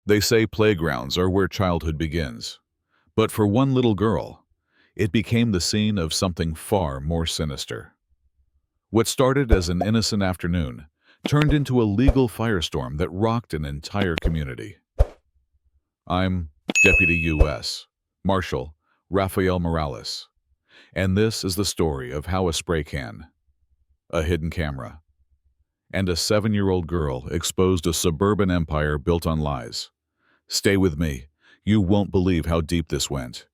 They say playgrounds are where childhood begins. But for one little girl, it became the scene of something far more sinister. What started as an innocent afternoon turned into a legal firestorm that rocked an entire community. I'm Deputy U.S. Marshal Rafael Morales, and this is the story of how a spray can, a hidden camera, and a 7-year-old girl exposed a suburban empire built on lies. Stay with me. You won't believe how deep this went.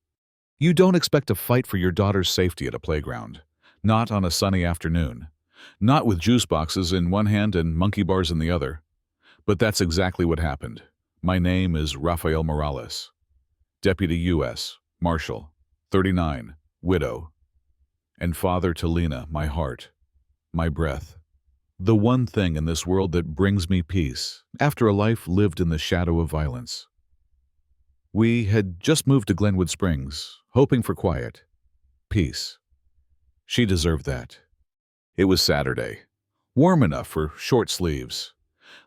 You don't expect to fight for your daughter's safety at a playground. Not on a sunny afternoon. Not with juice boxes in one hand and monkey bars in the other. But that's exactly what happened. My name is Rafael Morales. Deputy U.S. Marshal, 39, widow. And father to Lena, my heart, my breath. The one thing in this world that brings me peace after a life lived in the shadow of violence. We had just moved to Glenwood Springs, hoping for quiet, peace. She deserved that. It was Saturday, warm enough for short sleeves.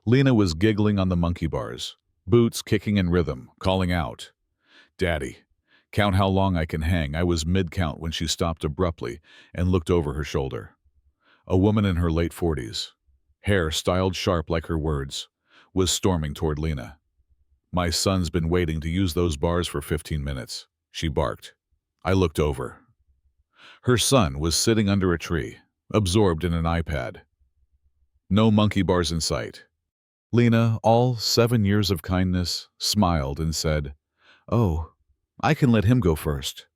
Lena was giggling on the monkey bars, boots kicking in rhythm, calling out, "Daddy, count how long I can hang." I was mid-count when she stopped abruptly and looked over her shoulder. A woman in her late 40s, hair styled sharp like her words, was storming toward Lena. "My son's been waiting to use those bars for 15 minutes, she barked. I looked over. Her son was sitting under a tree, absorbed in an iPad. No monkey bars in sight. Lena, all 7 years of kindness, smiled and said, "Oh, I can let him go first."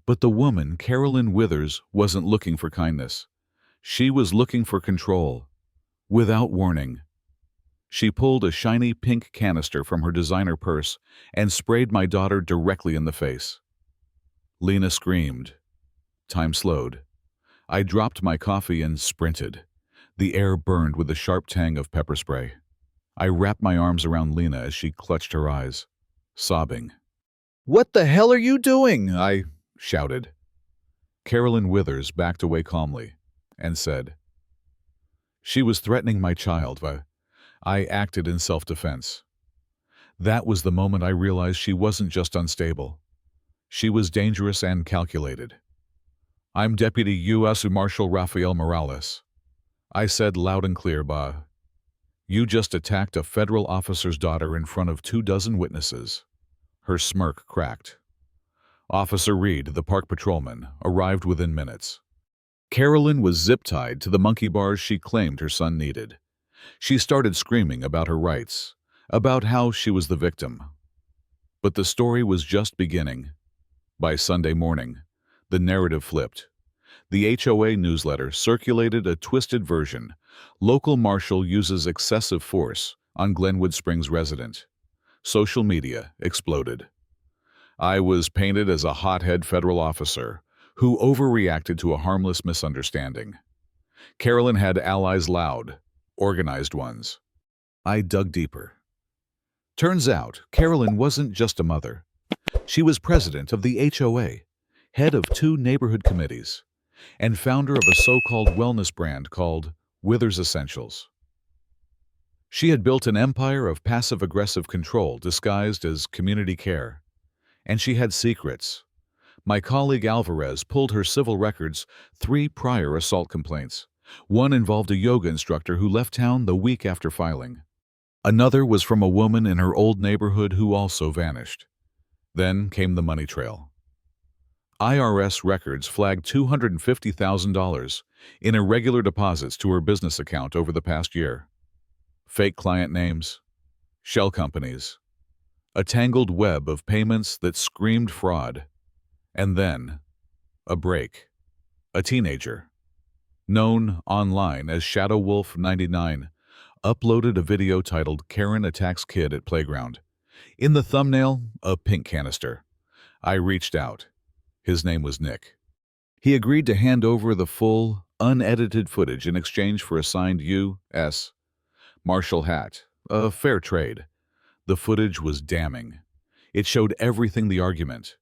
But the woman, Carolyn Withers, wasn't looking for kindness. She was looking for control. Without warning, she pulled a shiny pink canister from her designer purse and sprayed my daughter directly in the face. Lena screamed. Time slowed. I dropped my coffee and sprinted. The air burned with the sharp tang of pepper spray. I wrapped my arms around Lena as she clutched her eyes, sobbing. "What the hell are you doing?" I shouted. Carolyn Withers backed away calmly and said, "She was threatening my child." I acted in self-defense. That was the moment I realized she wasn't just unstable. She was dangerous and calculated. "I'm Deputy U.S.Marshal Rafael Morales," I said loud and clear. "You just attacked a federal officer's daughter in front of 24 witnesses." Her smirk cracked. Officer Reed, the park patrolman, arrived within minutes. Carolyn was zip-tied to the monkey bars she claimed her son needed. She started screaming about her rights, about how she was the victim. But the story was just beginning. By Sunday morning, the narrative flipped. The HOA newsletter circulated a twisted version. Local marshal uses excessive force on Glenwood Springs resident. Social media exploded. I was painted as a hothead federal officer who overreacted to a harmless misunderstanding. Carolyn had allies, loud, organized ones. I dug deeper. Turns out, Carolyn wasn't just a mother. She was president of the HOA, head of 2 neighborhood committees, and founder of a so-called wellness brand called Withers Essentials. She had built an empire of passive-aggressive control disguised as community care. And she had secrets. My colleague Alvarez pulled her civil records, 3 prior assault complaints. One involved a yoga instructor who left town the week after filing. Another was from a woman in her old neighborhood who also vanished. Then came the money trail. IRS records flagged $250,000 in irregular deposits to her business account over the past year. Fake client names, shell companies, a tangled web of payments that screamed fraud. And then, a break. A teenager, known online as Shadow Wolf 99, uploaded a video titled "Karen Attacks Kid at Playground." In the thumbnail, a pink canister. I reached out. His name was Nick. He agreed to hand over the full, unedited footage in exchange for a signed U.S. Marshal hat, a fair trade. The footage was damning. It showed everything: the argument,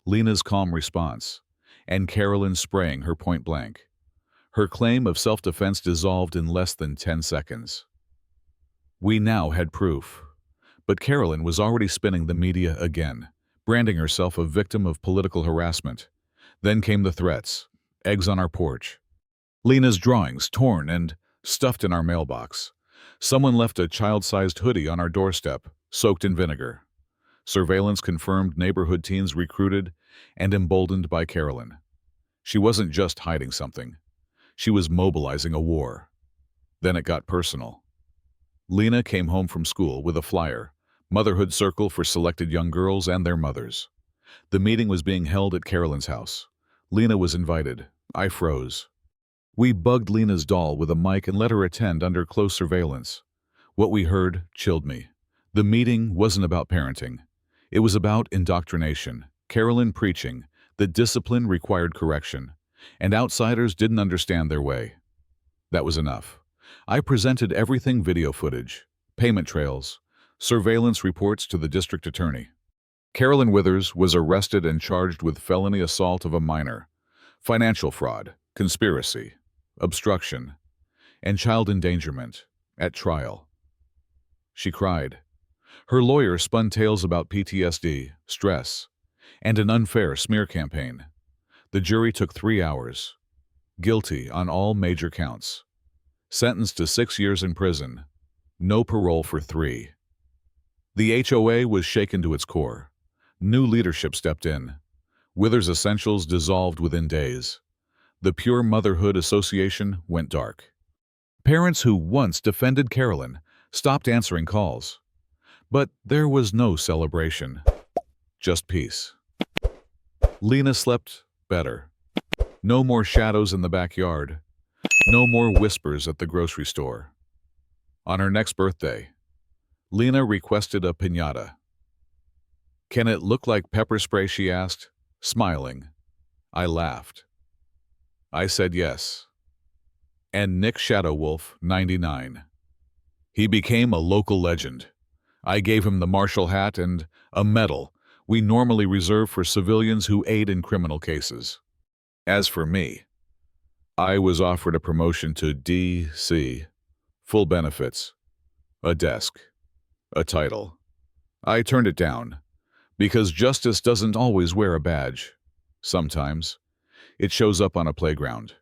Lena's calm response, and Carolyn spraying her point blank. Her claim of self-defense dissolved in less than 10 seconds. We now had proof. But Carolyn was already spinning the media again, branding herself a victim of political harassment. Then came the threats. Eggs on our porch. Lena's drawings torn and stuffed in our mailbox. Someone left a child-sized hoodie on our doorstep, soaked in vinegar. Surveillance confirmed neighborhood teens recruited and emboldened by Carolyn. She wasn't just hiding something. She was mobilizing a war. Then it got personal. Lena came home from school with a flyer, Motherhood Circle for selected young girls and their mothers. The meeting was being held at Carolyn's house. Lena was invited. I froze. We bugged Lena's doll with a mic and let her attend under close surveillance. What we heard chilled me. The meeting wasn't about parenting. It was about indoctrination. Carolyn preaching that discipline required correction, and outsiders didn't understand their way. That was enough. I presented everything: video footage, payment trails, surveillance reports to the district attorney. Carolyn Withers was arrested and charged with felony assault of a minor, financial fraud, conspiracy, obstruction, and child endangerment at trial. She cried. Her lawyer spun tales about PTSD, stress, and an unfair smear campaign. The jury took 3 hours. Guilty on all major counts. Sentenced to 6 years in prison. No parole for 3. The HOA was shaken to its core. New leadership stepped in. Withers Essentials dissolved within days. The Pure Motherhood Association went dark. Parents who once defended Carolyn stopped answering calls. But there was no celebration. Just peace. Lena slept better. No more shadows in the backyard. No more whispers at the grocery store. On her next birthday, Lena requested a piñata. Can it look like pepper spray, she asked, smiling. I laughed. I said yes. And Nick Shadowwolf, 99. He became a local legend. I gave him the Marshal hat and a medal we normally reserve for civilians who aid in criminal cases. As for me, I was offered a promotion to D.C., full benefits, a desk, a title. I turned it down, because justice doesn't always wear a badge. Sometimes, it shows up on a playground,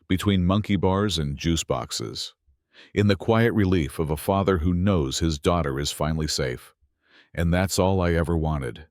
between monkey bars and juice boxes, in the quiet relief of a father who knows his daughter is finally safe. And that's all I ever wanted.